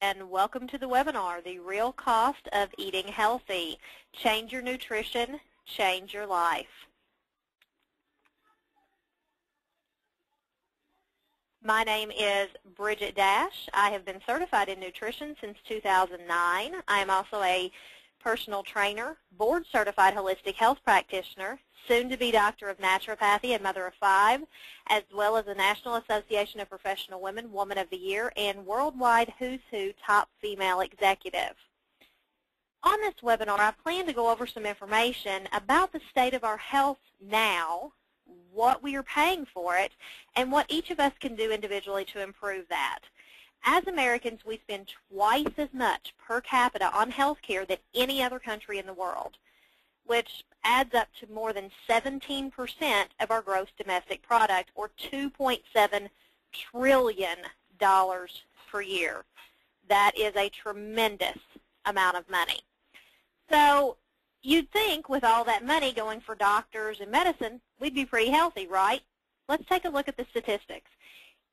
and welcome to the webinar, The Real Cost of Eating Healthy. Change your nutrition, change your life. My name is Bridget Dasch. I have been certified in nutrition since 2009. I am also a personal trainer, board-certified holistic health practitioner, soon-to-be doctor of naturopathy and mother of 5, as well as the National Association of Professional Women Woman of the Year and worldwide Who's Who top female executive. On this webinar, I plan to go over some information about the state of our health now, what we are paying for it, and what each of us can do individually to improve that. As Americans, we spend twice as much per capita on health care than any other country in the world, which adds up to more than 17% of our gross domestic product, or $2.7 trillion per year. That is a tremendous amount of money. So you'd think with all that money going for doctors and medicine, we'd be pretty healthy, right? Let's take a look at the statistics.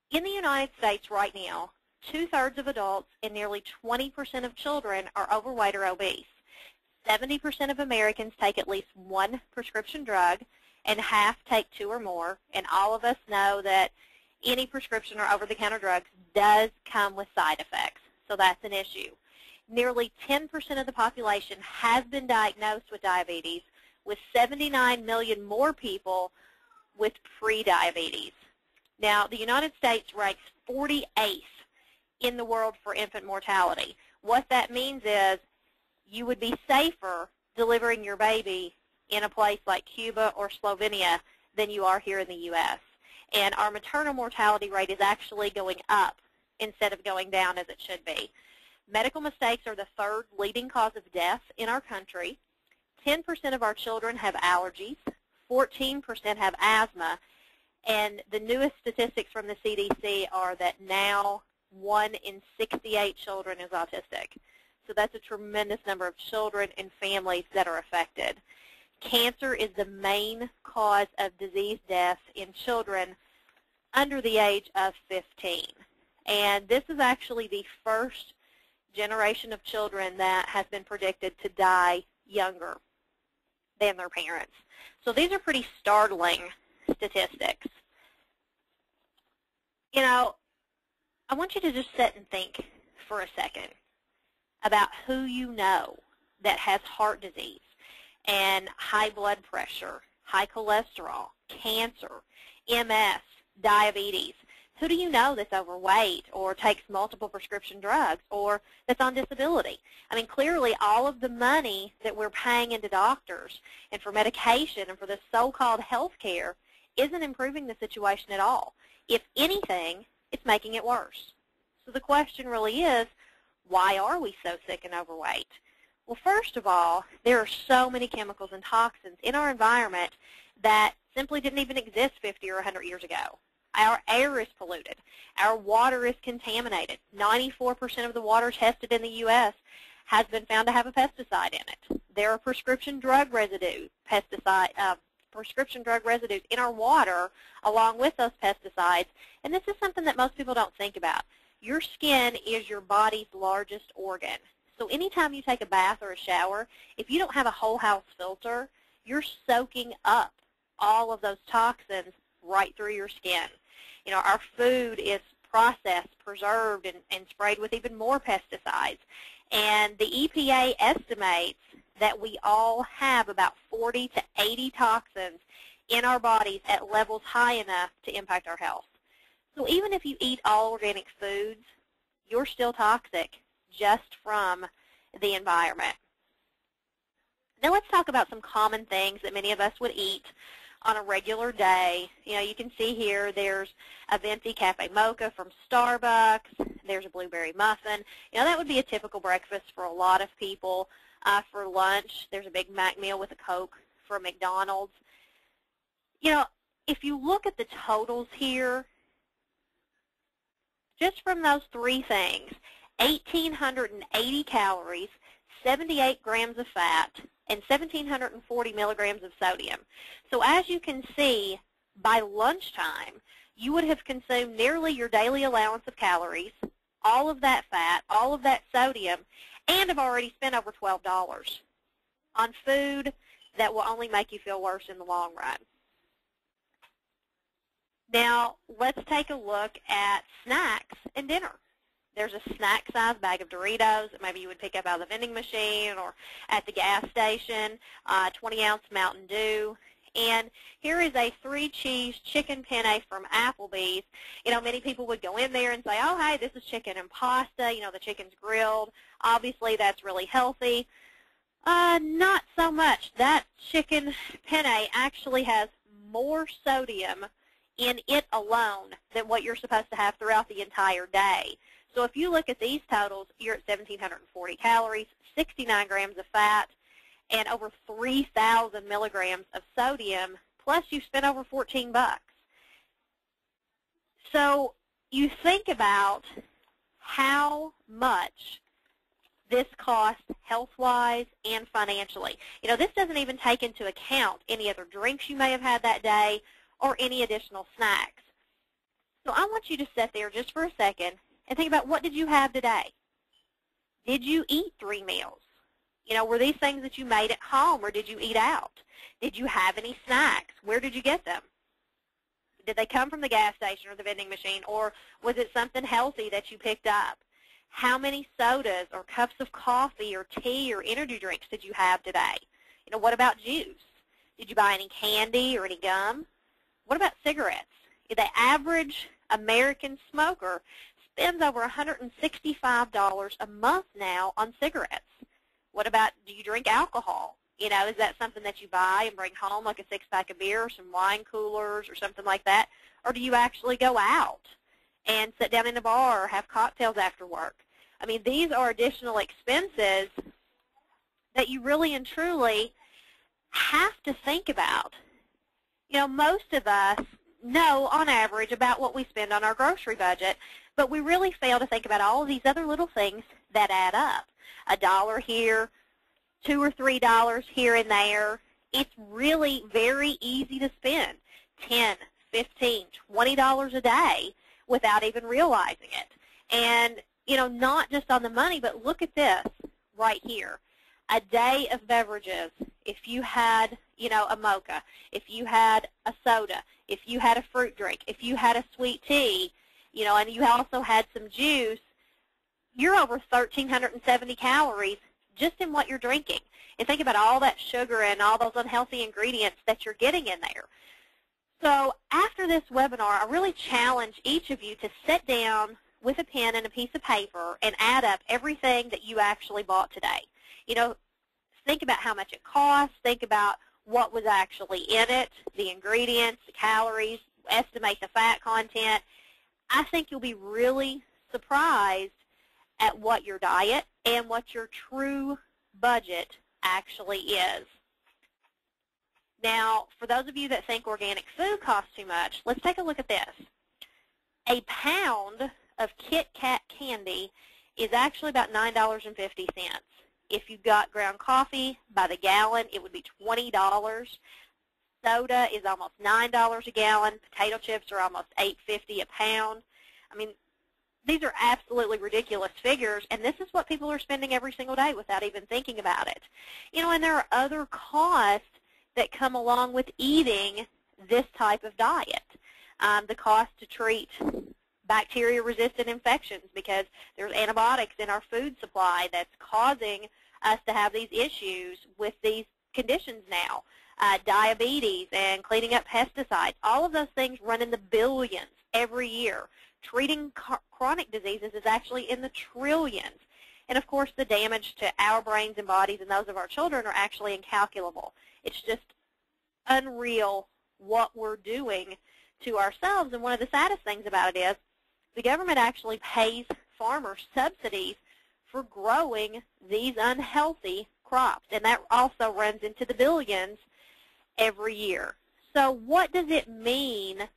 In the United States right now, 2/3 of adults and nearly 20% of children are overweight or obese. 70% of Americans take at least one prescription drug, and half take 2 or more. And all of us know that any prescription or over-the-counter drugs does come with side effects, so that's an issue. Nearly 10% of the population has been diagnosed with diabetes, with 79 million more people with pre-diabetes. Now, the United States ranks 48th in the world for infant mortality. What that means is you would be safer delivering your baby in a place like Cuba or Slovenia than you are here in the U.S. And our maternal mortality rate is actually going up instead of going down as it should be. Medical mistakes are the 3rd leading cause of death in our country. 10% of our children have allergies. 14% have asthma. And the newest statistics from the CDC are that now 1 in 68 children is autistic. So that's a tremendous number of children and families that are affected. Cancer is the main cause of disease death in children under the age of 15. And this is actually the first generation of children that has been predicted to die younger than their parents. So these are pretty startling statistics. You know, I want you to just sit and think for a second about who you know that has heart disease and high blood pressure, high cholesterol, cancer, MS, diabetes. Who do you know that's overweight or takes multiple prescription drugs or that's on disability? I mean, clearly all of the money that we're paying into doctors and for medication and for the so-called health care isn't improving the situation at all. If anything, it's making it worse. So the question really is, why are we so sick and overweight? Well, first of all, there are so many chemicals and toxins in our environment that simply didn't even exist 50 or 100 years ago. Our air is polluted. Our water is contaminated. 94% of the water tested in the U.S. has been found to have a pesticide in it. There are prescription drug residues, prescription drug residues in our water along with those pesticides, and this is something that most people don't think about. Your skin is your body's largest organ. So anytime you take a bath or a shower, if you don't have a whole house filter, you're soaking up all of those toxins right through your skin. You know, our food is processed, preserved, and sprayed with even more pesticides. And the EPA estimates that we all have about 40 to 80 toxins in our bodies at levels high enough to impact our health. So even if you eat all organic foods, you're still toxic just from the environment. Now let's talk about some common things that many of us would eat on a regular day. You know, you can see here there's a venti cafe mocha from Starbucks. There's a blueberry muffin. You know, that would be a typical breakfast for a lot of people. For lunch, there's a Big Mac meal with a Coke from McDonald's. You know, if you look at the totals here, just from those 3 things, 1,880 calories, 78 grams of fat, and 1,740 milligrams of sodium. So as you can see, by lunchtime, you would have consumed nearly your daily allowance of calories, all of that fat, all of that sodium, and have already spent over $12 on food that will only make you feel worse in the long run. Now, let's take a look at snacks and dinner. There's a snack-sized bag of Doritos that maybe you would pick up out of the vending machine or at the gas station, 20-ounce Mountain Dew. And here is a 3-cheese chicken penne from Applebee's. You know, many people would go in there and say, oh, hey, this is chicken and pasta. You know, the chicken's grilled. Obviously, that's really healthy. Not so much. That chicken penne actually has more sodium in it alone than what you're supposed to have throughout the entire day. So if you look at these totals, you're at 1,740 calories, 69 grams of fat, and over 3,000 milligrams of sodium, plus you spent over 14 bucks. So you think about how much this costs health-wise and financially. You know, this doesn't even take into account any other drinks you may have had that day or any additional snacks. So I want you to sit there just for a second and think about, what did you have today? Did you eat 3 meals? You know, were these things that you made at home, or did you eat out? Did you have any snacks? Where did you get them? Did they come from the gas station or the vending machine, or was it something healthy that you picked up? How many sodas or cups of coffee or tea or energy drinks did you have today? You know, what about juice? Did you buy any candy or any gum? What about cigarettes? The average American smoker spends over $165 a month now on cigarettes. What about, do you drink alcohol? You know, is that something that you buy and bring home, like a 6-pack of beer or some wine coolers or something like that? Or do you actually go out and sit down in a bar or have cocktails after work? I mean, these are additional expenses that you really and truly have to think about. You know, most of us know on average about what we spend on our grocery budget, but we really fail to think about all of these other little things that add up. $1 here, $2 or $3 here and there. It's really very easy to spend $10, $15, $20 a day without even realizing it. And, you know, not just on the money, but look at this right here. A day of beverages, if you had, you know, a mocha, if you had a soda, if you had a fruit drink, if you had a sweet tea, you know, and you also had some juice, you're over 1,370 calories just in what you're drinking. And think about all that sugar and all those unhealthy ingredients that you're getting in there. So after this webinar, I really challenge each of you to sit down with a pen and a piece of paper and add up everything that you actually bought today. You know, think about how much it costs. Think about what was actually in it, the ingredients, the calories, estimate the fat content. I think you'll be really surprised at what your diet and what your true budget actually is. Now, for those of you that think organic food costs too much, let's take a look at this. A pound of Kit Kat candy is actually about $9.50. If you've got ground coffee by the gallon, it would be $20. Soda is almost $9 a gallon. Potato chips are almost $8.50 a pound. I mean, these are absolutely ridiculous figures, and this is what people are spending every single day without even thinking about it. You know, and there are other costs that come along with eating this type of diet. The cost to treat bacteria-resistant infections, because there's antibiotics in our food supply that's causing us to have these issues with these conditions now. Diabetes and cleaning up pesticides, all of those things run in the billions every year. Treating chronic diseases is actually in the trillions. And, of course, the damage to our brains and bodies and those of our children are actually incalculable. It's just unreal what we're doing to ourselves. And one of the saddest things about it is the government actually pays farmers subsidies for growing these unhealthy crops. And that also runs into the billions every year. So what does it mean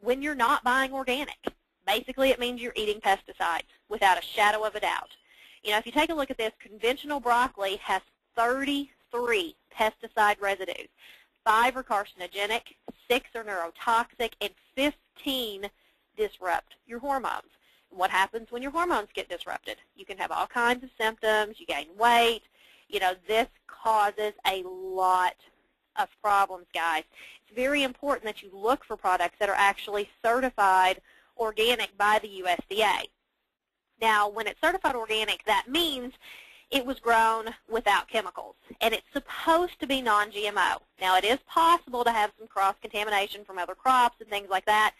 when you're not buying organic? Basically, it means you're eating pesticides without a shadow of a doubt. You know, if you take a look at this, conventional broccoli has 33 pesticide residues. 5 are carcinogenic, 6 are neurotoxic, and 15 disrupt your hormones. what happens when your hormones get disrupted. You can have all kinds of symptoms. You gain weight. You know, this causes a lot of problems, guys. It's very important that you look for products that are actually certified organic by the USDA. Now, when it's certified organic, that means it was grown without chemicals, and it's supposed to be non-GMO. Now, it is possible to have some cross-contamination from other crops and things like that,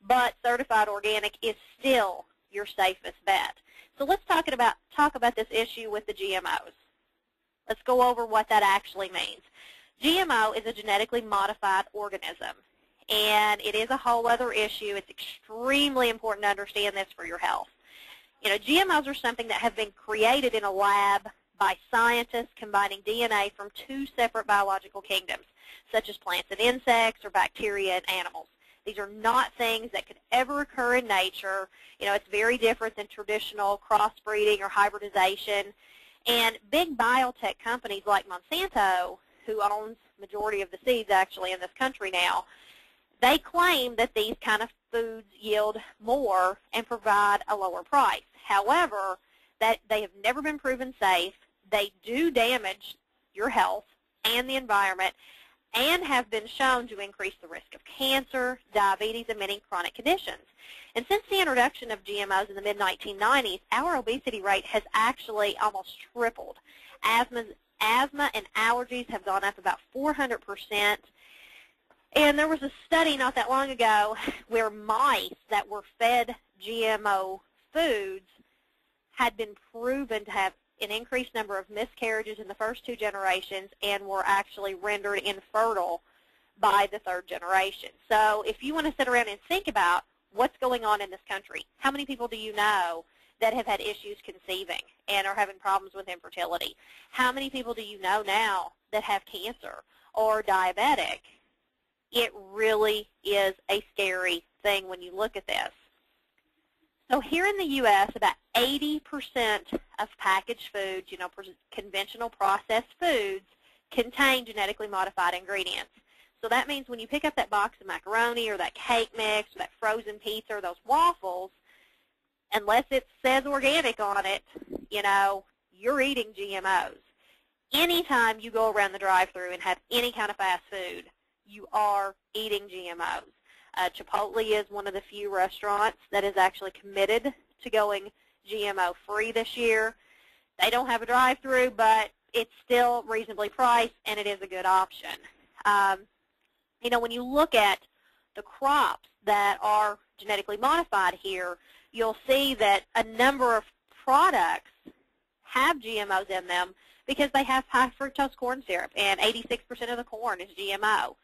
but certified organic is still your safest bet. So let's talk about this issue with the GMOs. Let's go over what that actually means. GMO is a genetically modified organism, and it is a whole other issue. It's extremely important to understand this for your health. You know, GMOs are something that have been created in a lab by scientists combining DNA from two separate biological kingdoms, such as plants and insects or bacteria and animals. These are not things that could ever occur in nature. You know, it's very different than traditional crossbreeding or hybridization. And big biotech companies like Monsanto, who owns majority of the seeds actually in this country now, they claim that these kind of foods yield more and provide a lower price. However, that they have never been proven safe. They do damage your health and the environment and have been shown to increase the risk of cancer, diabetes, and many chronic conditions. And since the introduction of GMOs in the mid-1990s, our obesity rate has actually almost tripled. Asthma and allergies have gone up about 400%. And there was a study not that long ago where mice that were fed GMO foods had been proven to have an increased number of miscarriages in the first 2 generations and were actually rendered infertile by the 3rd generation. So if you want to sit around and think about what's going on in this country, how many people do you know that have had issues conceiving and are having problems with infertility? How many people do you know now that have cancer or diabetic? It really is a scary thing when you look at this. So here in the U.S., about 80% of packaged foods, you know, conventional processed foods, contain genetically modified ingredients. So that means when you pick up that box of macaroni or that cake mix or that frozen pizza or those waffles, unless it says organic on it, you know, you're eating GMOs. Anytime you go around the drive-thru and have any kind of fast food, you are eating GMOs. Chipotle is one of the few restaurants that is actually committed to going GMO-free this year. They don't have a drive-thru, but it's still reasonably priced, and it is a good option. You know, when you look at the crops that are genetically modified here, you'll see that a number of products have GMOs in them because they have high fructose corn syrup, and 86% of the corn is GMO.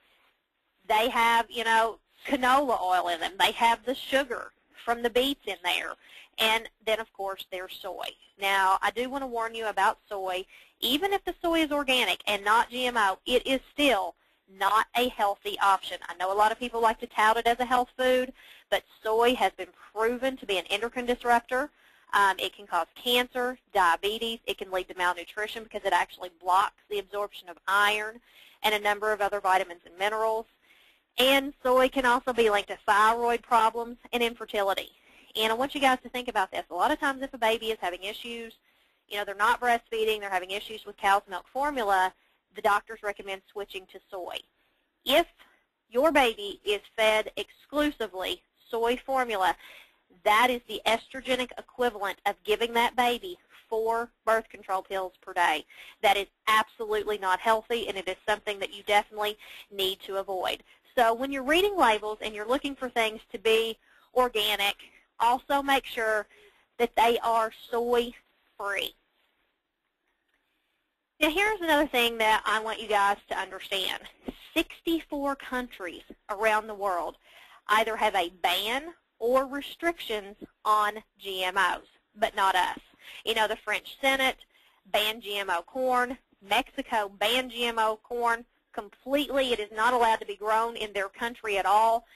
They have, you know, canola oil in them. They have the sugar from the beets in there. And then, of course, there's soy. Now, I do want to warn you about soy. Even if the soy is organic and not GMO, it is still not a healthy option. I know a lot of people like to tout it as a health food, but soy has been proven to be an endocrine disruptor. It can cause cancer, diabetes. It can lead to malnutrition because it actually blocks the absorption of iron and a number of other vitamins and minerals. And soy can also be linked to thyroid problems and infertility. And I want you guys to think about this. A lot of times if a baby is having issues, you know, they're not breastfeeding, they're having issues with cow's milk formula, the doctors recommend switching to soy. If your baby is fed exclusively soy formula, that is the estrogenic equivalent of giving that baby 4 birth control pills per day. That is absolutely not healthy, and it is something that you definitely need to avoid. So when you're reading labels and you're looking for things to be organic, also make sure that they are soy-free. Now here's another thing that I want you guys to understand. 64 countries around the world either have a ban or restrictions on GMOs, but not us. You know, the French Senate banned GMO corn. Mexico banned GMO corn completely. It is not allowed to be grown in their country at all.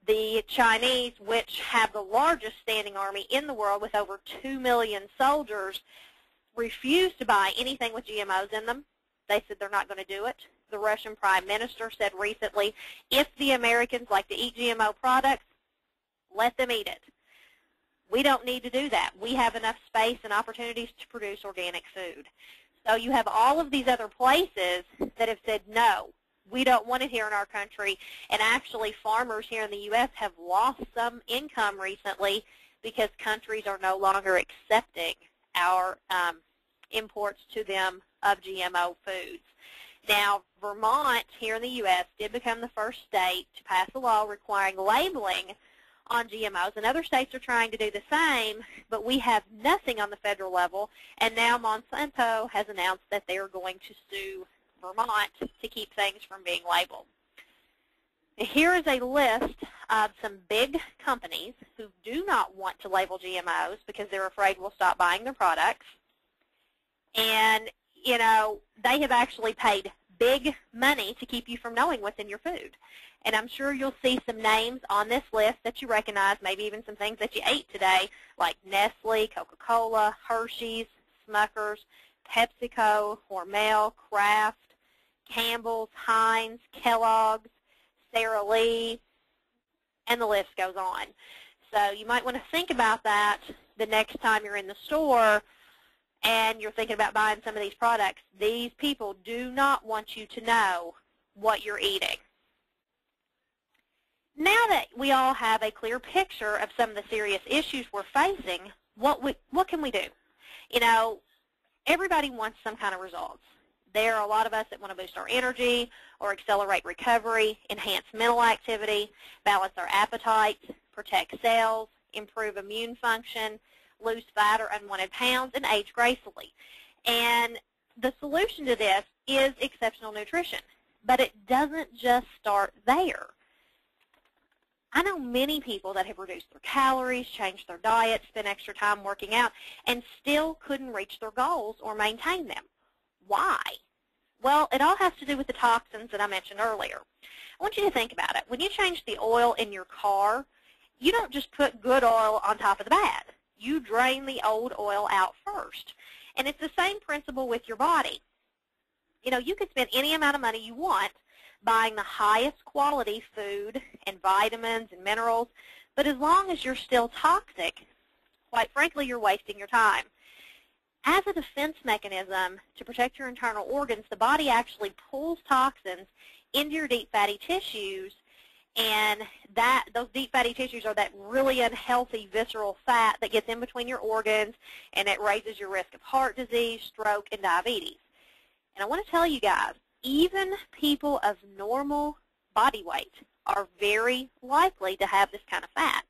The Chinese, which have the largest standing army in the world with over 2 million soldiers, refuse to buy anything with GMOs in them. They said they're not going to do it. The Russian Prime Minister said recently, if the Americans like to eat GMO products, let them eat it. We don't need to do that. We have enough space and opportunities to produce organic food. So you have all of these other places that have said, no, we don't want it here in our country. And actually, farmers here in the U.S. have lost some income recently because countries are no longer accepting our imports to them of GMO foods. Now, Vermont here in the U.S. did become the first state to pass a law requiring labeling on GMOs, and other states are trying to do the same, but we have nothing on the federal level, and now Monsanto has announced that they are going to sue Vermont to keep things from being labeled. Here is a list of some big companies who do not want to label GMOs because they're afraid we'll stop buying their products. And, you know, they have actually paid big money to keep you from knowing what's in your food. And I'm sure you'll see some names on this list that you recognize, maybe even some things that you ate today, like Nestle, Coca-Cola, Hershey's, Smuckers, PepsiCo, Hormel, Kraft, Campbell's, Heinz, Kellogg's, Sara Lee, and the list goes on. So you might want to think about that the next time you're in the store and you're thinking about buying some of these products. These people do not want you to know what you're eating. Now that we all have a clear picture of some of the serious issues we're facing, what can we do? You know, everybody wants some kind of results. There are a lot of us that want to boost our energy or accelerate recovery, enhance mental activity, balance our appetite, protect cells, improve immune function, lose fat or unwanted pounds, and age gracefully. And the solution to this is exceptional nutrition, but it doesn't just start there. I know many people that have reduced their calories, changed their diet, spent extra time working out, and still couldn't reach their goals or maintain them. Why? Well, it all has to do with the toxins that I mentioned earlier. I want you to think about it. When you change the oil in your car, you don't just put good oil on top of the bad. You drain the old oil out first. And it's the same principle with your body. You know, you could spend any amount of money you want buying the highest quality food and vitamins and minerals, but as long as you're still toxic, quite frankly, you're wasting your time. As a defense mechanism to protect your internal organs, the body actually pulls toxins into your deep fatty tissues, and those deep fatty tissues are that really unhealthy visceral fat that gets in between your organs, and it raises your risk of heart disease, stroke, and diabetes. And I want to tell you guys, even people of normal body weight are very likely to have this kind of fat.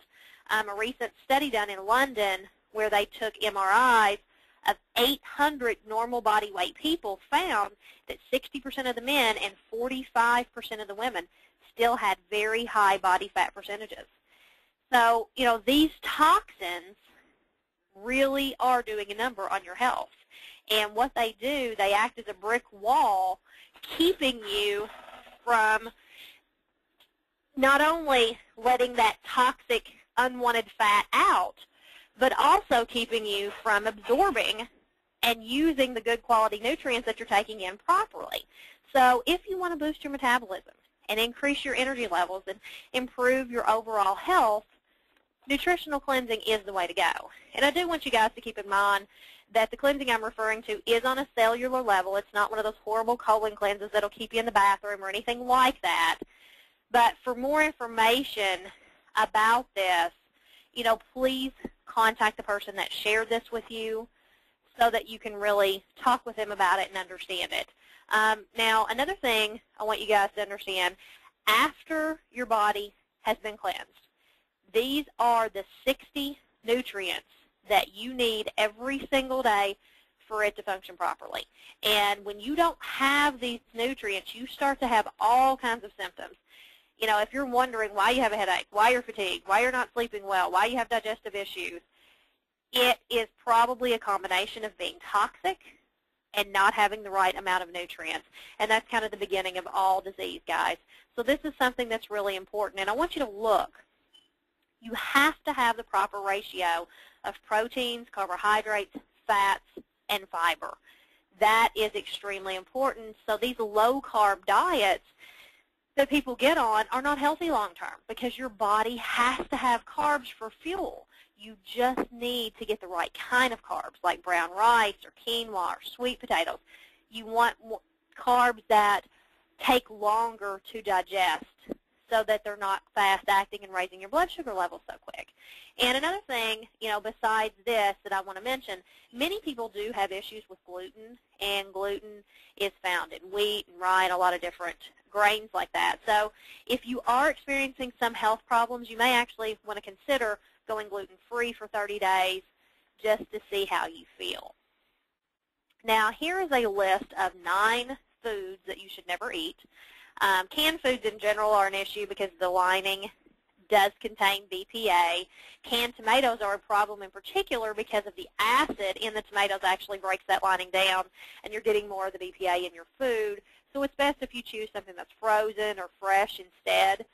A recent study done in London where they took MRIs of 800 normal body weight people found that 60% of the men and 45% of the women still had very high body fat percentages. So, you know, these toxins really are doing a number on your health. And what they do, they act as a brick wall, keeping you from not only letting that toxic, unwanted fat out, but also keeping you from absorbing and using the good quality nutrients that you're taking in properly. So if you want to boost your metabolism and increase your energy levels and improve your overall health, nutritional cleansing is the way to go. And I do want you guys to keep in mind that the cleansing I'm referring to is on a cellular level. It's not one of those horrible colon cleanses that will keep you in the bathroom or anything like that. But for more information about this, you know, please contact the person that shared this with you so that you can really talk with them about it and understand it. Now, another thing I want you guys to understand, after your body has been cleansed, these are the 60 nutrients that you need every single day for it to function properly. And when you don't have these nutrients, you start to have all kinds of symptoms. You know, if you're wondering why you have a headache, why you're fatigued, why you're not sleeping well, why you have digestive issues, it is probably a combination of being toxic and not having the right amount of nutrients. And that's kind of the beginning of all disease, guys. So this is something that's really important. And I want you to look. You have to have the proper ratio of proteins, carbohydrates, fats, and fiber. That is extremely important. So these low-carb diets, that people get on are not healthy long term because your body has to have carbs for fuel. You just need to get the right kind of carbs like brown rice or quinoa or sweet potatoes. You want carbs that take longer to digest so that they're not fast acting and raising your blood sugar levels so quick. And another thing, besides this that I want to mention, many people do have issues with gluten, and gluten is found in wheat and rye and a lot of different grains like that. So if you are experiencing some health problems, you may actually want to consider going gluten-free for 30 days just to see how you feel. Now, here is a list of 9 foods that you should never eat. Canned foods in general are an issue because the lining does contain BPA. Canned tomatoes are a problem in particular because of the acid in the tomatoes actually breaks that lining down, and you're getting more of the BPA in your food. So it's best if you choose something that's frozen or fresh instead.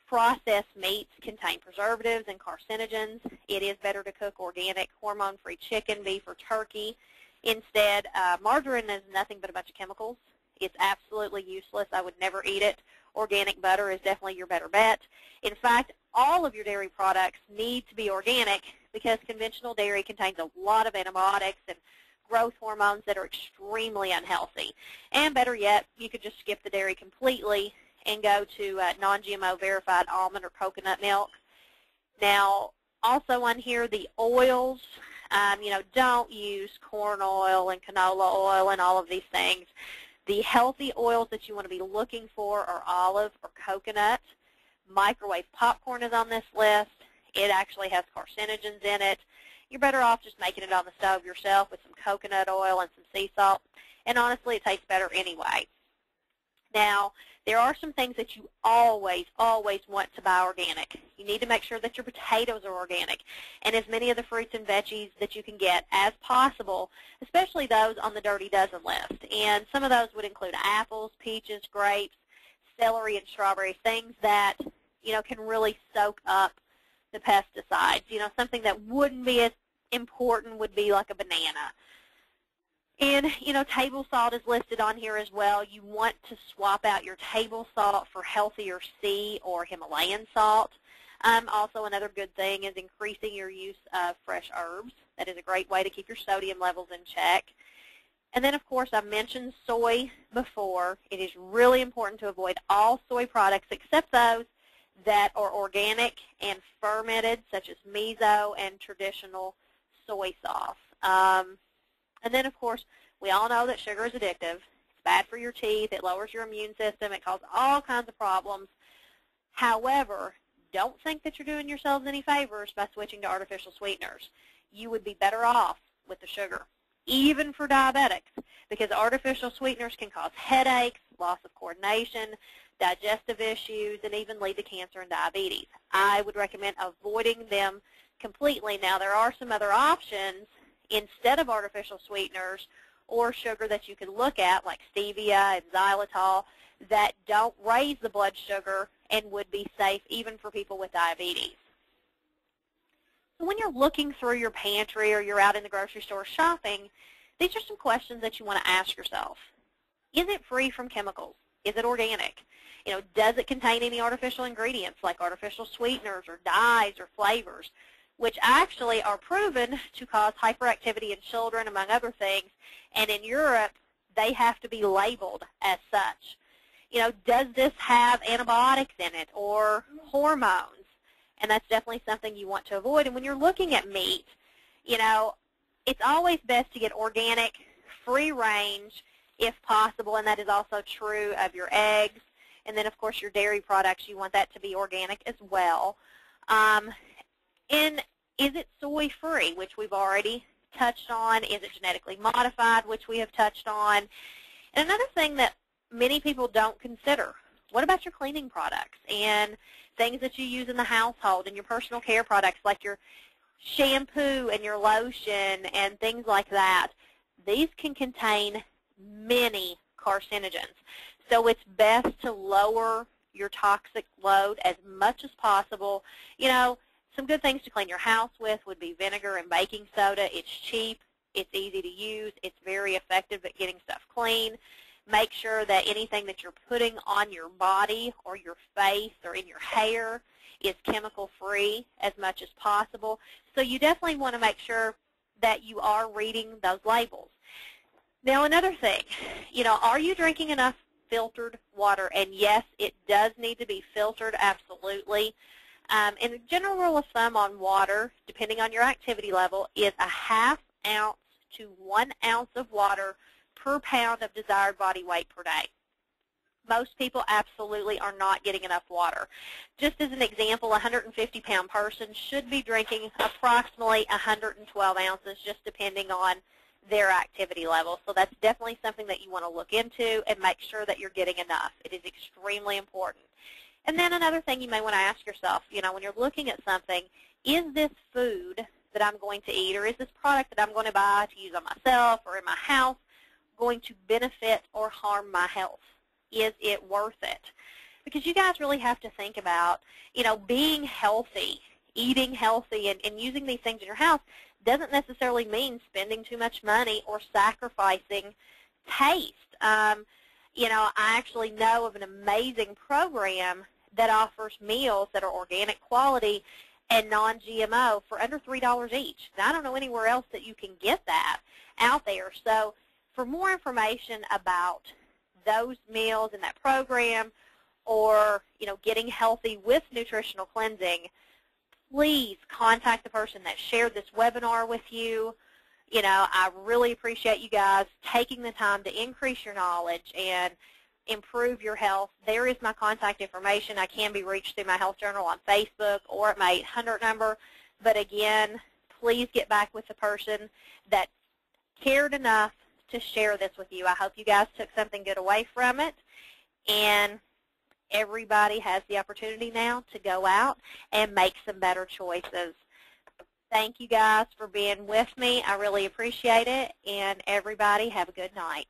Processed meats contain preservatives and carcinogens. It is better to cook organic, hormone-free chicken, beef, or turkey. Instead, margarine is nothing but a bunch of chemicals. It's absolutely useless. I would never eat it. Organic butter is definitely your better bet. In fact, all of your dairy products need to be organic because conventional dairy contains a lot of antibiotics and growth hormones that are extremely unhealthy. And better yet, you could just skip the dairy completely and go to non-GMO verified almond or coconut milk. Now, also on here, the oils, don't use corn oil and canola oil and all of these things. The healthy oils that you want to be looking for are olive or coconut. Microwave popcorn is on this list. It actually has carcinogens in it. You're better off just making it on the stove yourself with some coconut oil and some sea salt. And honestly, it tastes better anyway. Now, there are some things that you always, always want to buy organic. You need to make sure that your potatoes are organic and as many of the fruits and veggies that you can get as possible, especially those on the Dirty Dozen list. And some of those would include apples, peaches, grapes, celery, and strawberries, things that, can really soak up the pesticides. Something that wouldn't be as important would be like a banana. And, table salt is listed on here as well. You want to swap out your table salt for healthier sea or Himalayan salt. Also, another good thing is increasing your use of fresh herbs. That is a great way to keep your sodium levels in check. And then, of course, I mentioned soy before. It is really important to avoid all soy products except those that are organic and fermented, such as miso and traditional soy sauce. And then, of course, we all know that sugar is addictive. It's bad for your teeth. It lowers your immune system. It causes all kinds of problems. However, don't think that you're doing yourselves any favors by switching to artificial sweeteners. You would be better off with the sugar, even for diabetics, because artificial sweeteners can cause headaches, loss of coordination, digestive issues, and even lead to cancer and diabetes. I would recommend avoiding them completely. Now, there are some other options instead of artificial sweeteners or sugar that you can look at, like stevia and xylitol, that don't raise the blood sugar and would be safe even for people with diabetes. So when you're looking through your pantry or you're out in the grocery store shopping, these are some questions that you want to ask yourself. Is it free from chemicals? Is it organic? Does it contain any artificial ingredients like artificial sweeteners or dyes or flavors, which actually are proven to cause hyperactivity in children, among other things, and in Europe, they have to be labeled as such. Does this have antibiotics in it or hormones? And that's definitely something you want to avoid. And when you're looking at meat, it's always best to get organic, free range, if possible, and that is also true of your eggs. And then, of course, your dairy products, you want that to be organic as well. And is it soy-free, which we've already touched on? Is it genetically modified, which we have touched on? And another thing that many people don't consider, what about your cleaning products and things that you use in the household and your personal care products like your shampoo and your lotion and things like that? These can contain many carcinogens. So it's best to lower your toxic load as much as possible. Some good things to clean your house with would be vinegar and baking soda. It's cheap. It's easy to use. It's very effective at getting stuff clean. Make sure that anything that you're putting on your body or your face or in your hair is chemical-free as much as possible. So you definitely want to make sure that you are reading those labels. Now, another thing, are you drinking enough filtered water? And yes, it does need to be filtered, absolutely. And the general rule of thumb on water, depending on your activity level, is a 1/2 ounce to 1 ounce of water per pound of desired body weight per day. Most people absolutely are not getting enough water. Just as an example, a 150-pound person should be drinking approximately 112 ounces, just depending on their activity level. So that's definitely something that you want to look into and make sure that you're getting enough. It is extremely important. And then another thing you may want to ask yourself, when you're looking at something, is this food that I'm going to eat, or is this product that I'm going to buy to use on myself or in my house going to benefit or harm my health? Is it worth it? Because you guys really have to think about, being healthy, eating healthy, and using these things in your house doesn't necessarily mean spending too much money or sacrificing taste. I actually know of an amazing program that offers meals that are organic quality and non-GMO for under $3 each. Now, I don't know anywhere else that you can get that out there. So for more information about those meals in that program, or getting healthy with nutritional cleansing, please contact the person that shared this webinar with you. I really appreciate you guys taking the time to increase your knowledge and improve your health. There is my contact information. I can be reached through my Health Journal on Facebook or at my 800 number. But again, please get back with the person that cared enough to share this with you. I hope you guys took something good away from it, and everybody has the opportunity now to go out and make some better choices. Thank you guys for being with me. I really appreciate it, and everybody have a good night.